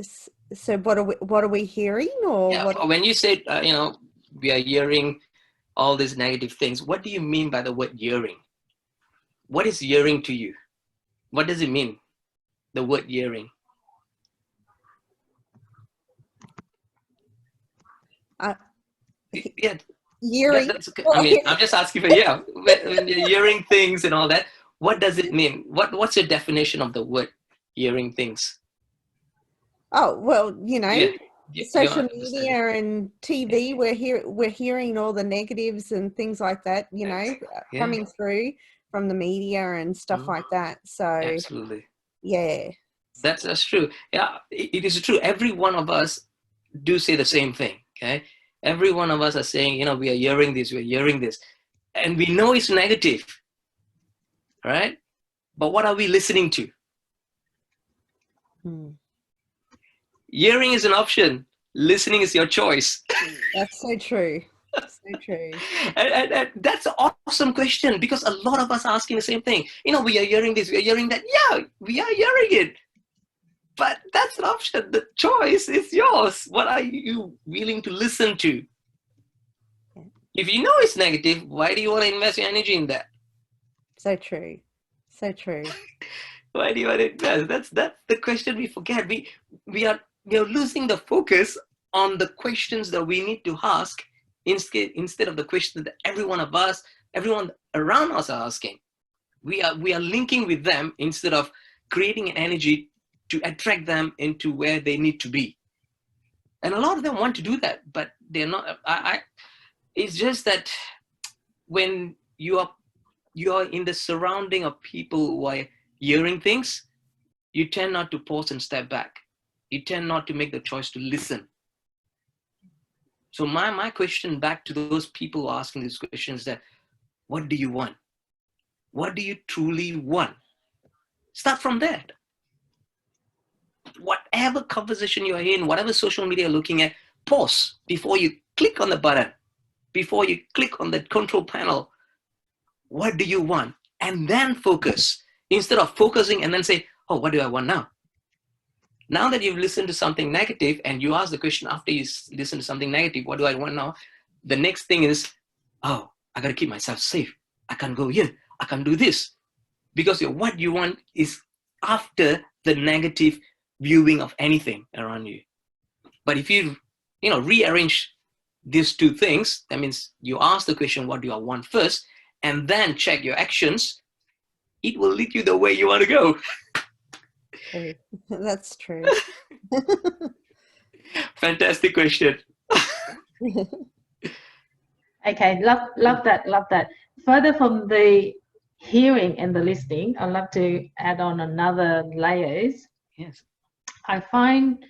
So what are we hearing, or Yeah, what? when you said, we are hearing all these negative things, what do you mean by the word hearing? What is hearing to you? What does it mean, the word hearing? Yeah, Hearing. I mean, I'm just asking for, yeah, when you're hearing things and all that, what does it mean? What's your definition of the word hearing things? Oh, well, Yeah, social understand it. media and TV, we're hearing all the negatives and things like that, Yeah, coming through from the media and stuff like that. So, absolutely. yeah. That's true. Yeah, it is true. Every one of us do say the same thing. Okay, every one of us are saying, we are hearing this, we're hearing this, and we know it's negative, right? But what are we listening to? Hearing is an option. Listening is your choice. That's so true. So true. And that's an awesome question, because a lot of us are asking the same thing. We are hearing this, we are hearing that. Yeah, we are hearing it. But that's an option. The choice is yours. What are you willing to listen to? If you know it's negative, why do you want to invest your energy in that? So true. So true. Why do you want to invest? That's the question we forget. We are losing the focus on the questions that we need to ask instead of the questions that everyone around us are asking. We are linking with them instead of creating an energy to attract them into where they need to be. And a lot of them want to do that, but they're not. It's just that when you are in the surrounding of people who are hearing things, you tend not to pause and step back. You tend not to make the choice to listen. So my question back to those people who are asking these questions is that, what do you want? What do you truly want? Start from there. Whatever conversation you're in, whatever social media you're looking at, pause before you click on the button, before you click on the control panel. What do you want? And then focus. Instead of focusing and then say, oh, what do I want now? Now that you've listened to something negative and you ask the question after you listen to something negative, what do I want now? The next thing is, oh, I got to keep myself safe. I can't go here. I can't do this. Because what you want is after the negative viewing of anything around you. But if you rearrange these two things, that means you ask the question, what do I want first? And then check your actions, it will lead you the way you want to go. True. That's true. Fantastic question. Okay, love that. Further from the hearing and the listening, I'd love to add on another layers. Yes. I find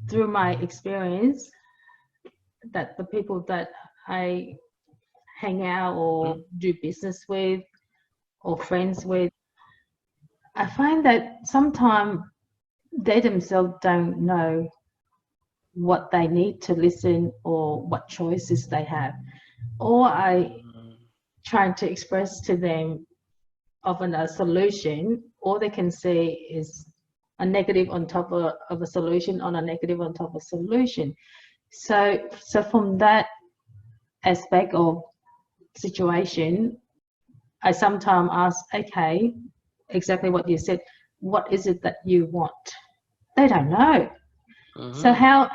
through my experience that the people that I hang out or do business with or friends with, I find that sometimes they themselves don't know what they need to listen or what choices they have. Or I trying to express to them often a solution, all they can see is a negative on top of a solution on a negative on top of a solution. So from that aspect of situation, I sometimes ask, okay, exactly what you said, what is it that you want? They don't know. So how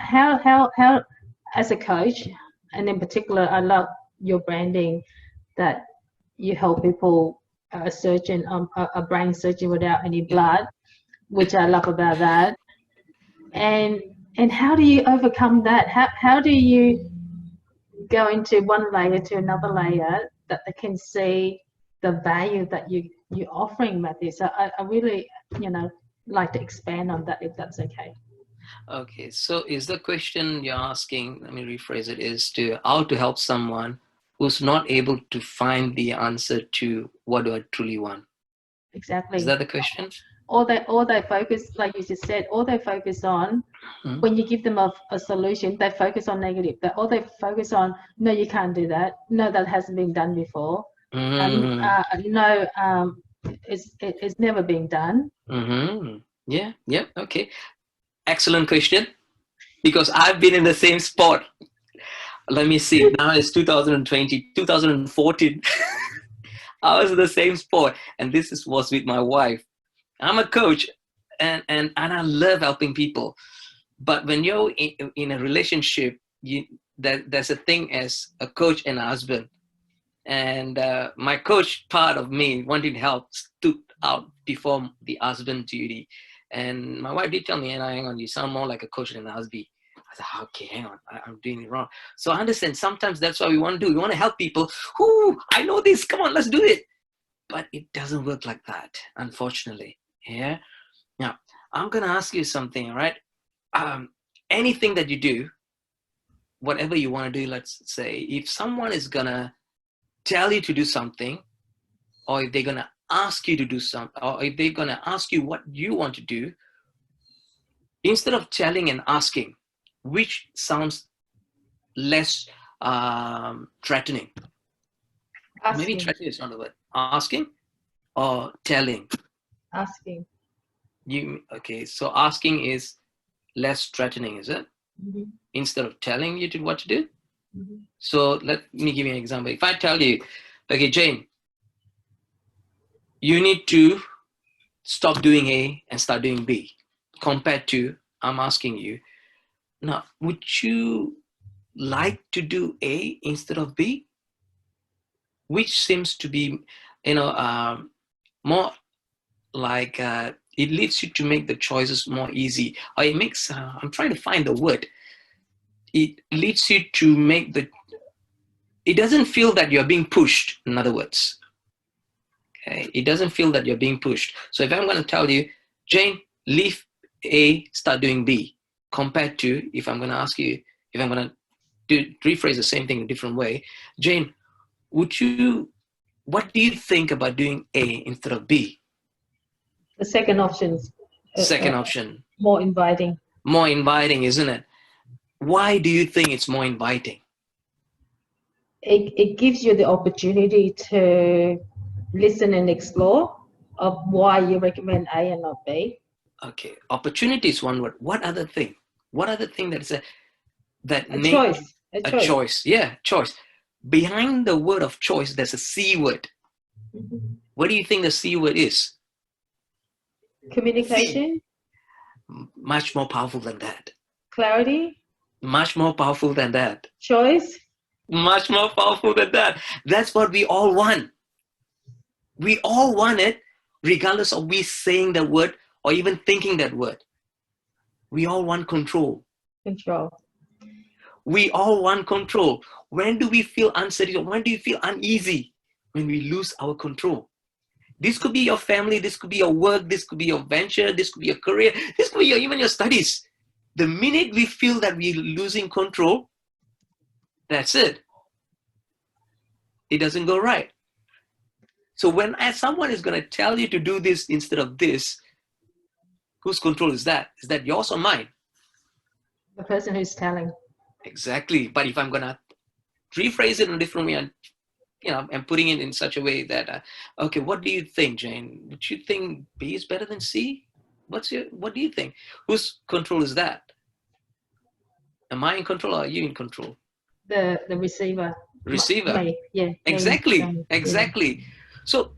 as a coach, and in particular, I love your branding that you help people a brain surgeon without any blood, which I love about that. And how do you overcome that? How do you go into one layer to another layer that they can see the value that you're offering, Matthew? So I really like to expand on that, if that's okay. Okay, so is the question you're asking, let me rephrase it, is to how to help someone who's not able to find the answer to what do I truly want? Exactly. Is that the question? All they focus, like you just said, all they focus on, when you give them a solution, they focus on negative. All they focus on, no, you can't do that. No, that hasn't been done before. No, it's never been done. Yeah, okay. Excellent question, because I've been in the same spot. Let me see. Now it's 2020, 2014. I was in the same spot, and was with my wife. I'm a coach, and I love helping people. But when you're in a relationship, there's a thing as a coach and a husband. And my coach part of me wanting to help stood out before the husband duty. And my wife did tell me, hang on, you sound more like a coach than a husband. I said, okay, hang on, I'm doing it wrong. So I understand sometimes that's what we want to do. We want to help people. Whoo, I know this, come on, let's do it. But it doesn't work like that, unfortunately. Yeah. Now, I'm going to ask you something, all right? Anything that you do, whatever you want to do, let's say, if someone is going to tell you to do something, or if they're going to ask you to do something, or if they're going to ask you what you want to do, instead of telling and asking, which sounds less threatening? Asking. Maybe threatening is not the word. Asking or telling? Asking. Okay, so asking is less threatening, is it? Mm-hmm. Instead of telling you what to do? Mm-hmm. So let me give you an example. If I tell you, okay, Jane, you need to stop doing A and start doing B, compared to I'm asking you, now, would you like to do A instead of B? Which seems to be, more like it leads you to make the choices more easy. Or it makes, I'm trying to find the word. It leads you to make it doesn't feel that you're being pushed, in other words. Okay, it doesn't feel that you're being pushed. So if I'm going to tell you, Jane, leave A, start doing B, compared to if I'm going to ask you, if I'm going to rephrase the same thing in a different way, Jane, what do you think about doing A instead of B? The second option. Second option. More inviting. More inviting, isn't it? Why do you think it's more inviting? It gives you the opportunity to listen and explore of why you recommend A and not B. Okay, opportunity is one word. What other thing? What other thing that is A makes choice. a choice? Yeah, choice. Behind the word of choice, there's a C word. Mm-hmm. What do you think the C word is? Communication. C. Much more powerful than that. Clarity. Much more powerful than that. Choice. Much more powerful than that. That's what we all want. We all want it, regardless of we saying the word or even thinking that word. We all want control. Control. We all want control. When do we feel unsettled? When do you feel uneasy? When we lose our control. This could be your family, this could be your work, this could be your venture, this could be your career, this could be even your studies. The minute we feel that we're losing control, that's it. It doesn't go right. So when someone is going to tell you to do this instead of this, whose control is that? Is that yours or mine? The person who's telling. Exactly. But if I'm going to rephrase it in a different way and and putting it in such a way that, okay, what do you think, Jane? Would you think B is better than C? What do you think? Whose control is that? Am I in control or are you in control? The receiver. Receiver. Yeah. Exactly. Exactly. So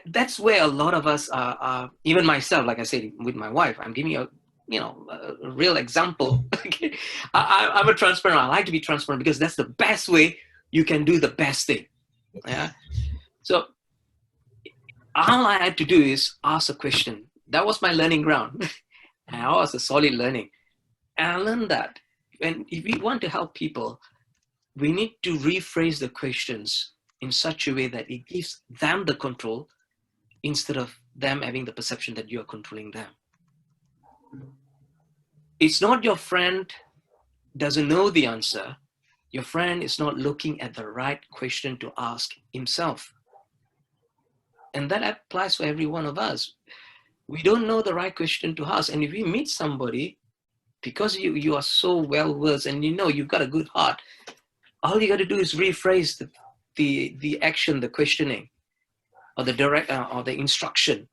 that's where a lot of us are, even myself, like I said, with my wife, I'm giving you a real example. I'm a transparent. I like to be transparent because that's the best way you can do the best thing. Yeah. So all I had to do is ask a question. That was my learning ground. And I was a solid learning. And I learned that if we want to help people, we need to rephrase the questions in such a way that it gives them the control instead of them having the perception that you are controlling them. It's not your friend doesn't know the answer. Your friend is not looking at the right question to ask himself. And that applies for every one of us. We don't know the right question to ask. And if we meet somebody, because you are so well versed and you've got a good heart, all you got to do is rephrase the action, the questioning, or the direct or the instruction.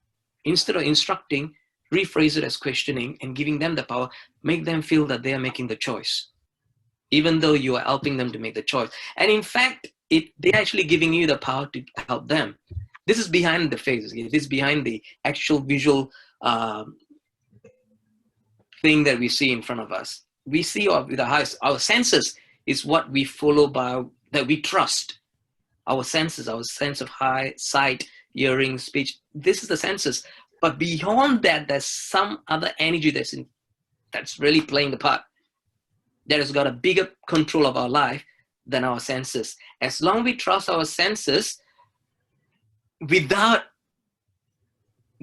Instead of instructing, rephrase it as questioning and giving them the power, make them feel that they are making the choice, even though you are helping them to make the choice. And in fact, they're actually giving you the power to help them. This is behind the face. This is behind the actual visual thing that we see in front of us. We see with our senses is what we follow by, that we trust. Our senses, our sense of sight, hearing, speech. This is the senses. But beyond that, there's some other energy that's really playing the part, that has got a bigger control of our life than our senses. As long as we trust our senses without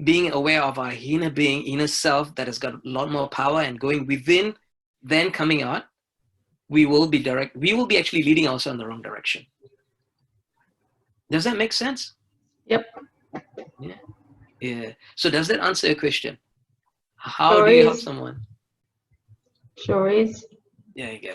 being aware of our inner being, inner self that has got a lot more power and going within, then coming out, we will be actually leading ourselves in the wrong direction. Does that make sense? Yep. Yeah. So does that answer your question? How Sure do you help is. someone? Sure is. There you go.